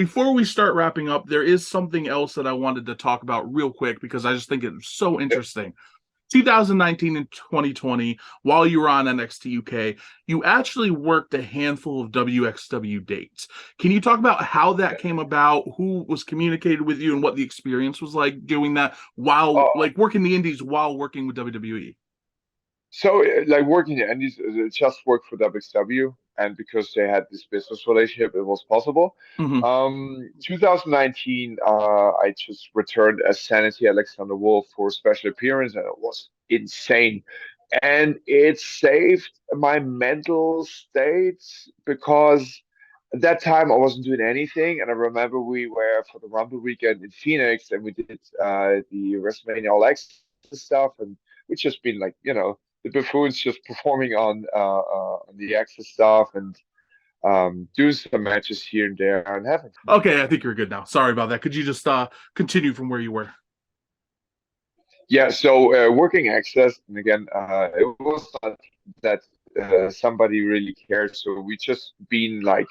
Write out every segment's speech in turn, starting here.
Before we start wrapping up, there is something else that I wanted to talk about real quick because I just think it's so interesting. 2019 and 2020, while you were on NXT UK, you actually worked a handful of wXw dates. Can you talk about how that came about, who was communicated with you, and what the experience was like doing that while, Oh, like, working the indies while working with WWE? so like working in Andy's, just worked for WXW, and because they had this business relationship, it was possible. Mm-hmm. 2019, I just returned as Sanity Alexander Wolfe for a special appearance, and it was insane. And it saved my mental state because at that time I wasn't doing anything. And I remember we were for the Rumble weekend in Phoenix, and we did the WrestleMania All Access stuff, and we just been like, the buffoons just performing on the Access stuff and doing some matches here and there and having fun. Okay, I think you're good now. Sorry about that. Could you just continue from where you were? Yeah, so working Access, and again, it was not that somebody really cared. So we just been like,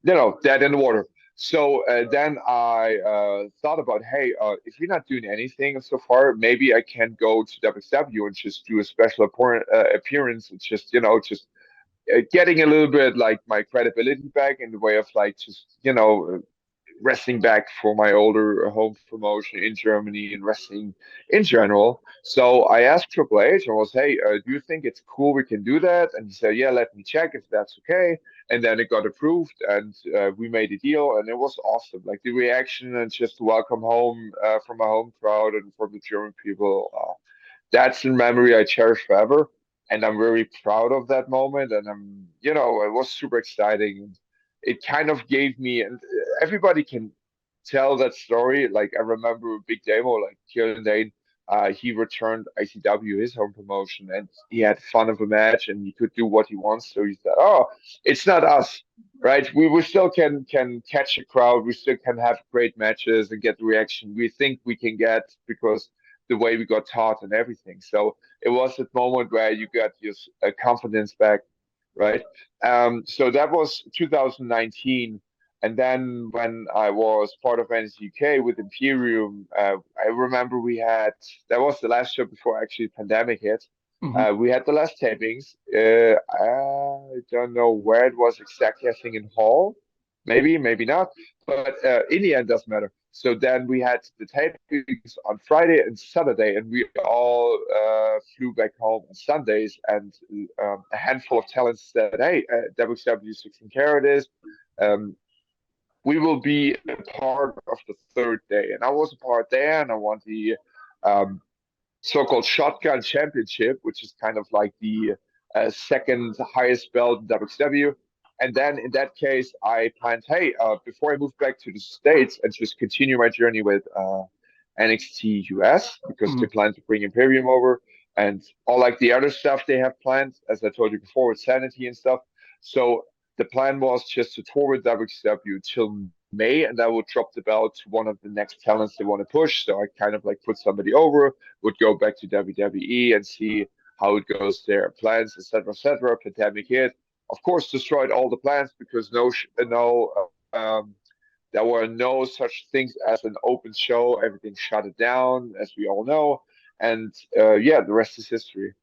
dead in the water. So then I thought about, hey, if we're not doing anything so far, maybe I can go to WXW and just do a special appearance. It's just, getting a little bit like my credibility back in the way of like just, wrestling back for my older home promotion in Germany and wrestling in general. So I asked Triple H and was, hey, do you think it's cool we can do that? And he said, yeah, let me check if that's okay. And then it got approved, and we made a deal, and it was awesome. Like the reaction and just welcome home from my home crowd and from the German people. That's a memory I cherish forever, and I'm very proud of that moment. And it was super exciting. It kind of gave me, and everybody can tell that story. Like I remember Big Demo, like Kieran Dane, he returned ICW, his home promotion, and he had fun of a match, and he could do what he wants. So he said, "Oh, it's not us, right? We still can catch a crowd. We still can have great matches and get the reaction we think we can get because the way we got taught and everything." So it was that moment where you got your confidence back, right? So that was 2019. And then when I was part of NSUK with Imperium, I remember that was the last show before actually the pandemic hit. Mm-hmm. We had the last tapings. I don't know where it was exactly. I think in Hall, maybe not. But in the end, doesn't matter. So then we had the tapings on Friday and Saturday, and we all flew back home on Sundays. And a handful of talents said, "Hey, WXW 16 care it is. Um, we will be a part of the third day." And I was a part there, and I won the um, so-called Shotgun Championship, which is kind of like the second highest belt in WXW. And then in that case, I planned, hey, before I move back to the States and just continue my journey with NXT US, because Mm-hmm. they plan to bring Imperium over and all like the other stuff they have planned, as I told you before, with Sanity and stuff. So the plan was just to tour with WXW till May, and I would drop the belt to one of the next talents they want to push. So I kind of like put somebody over, would go back to WWE and see how it goes there, plans, etc., etc. Pandemic hit, of course, destroyed all the plans because there were no such things as an open show. Everything shut it down, as we all know, and yeah, the rest is history.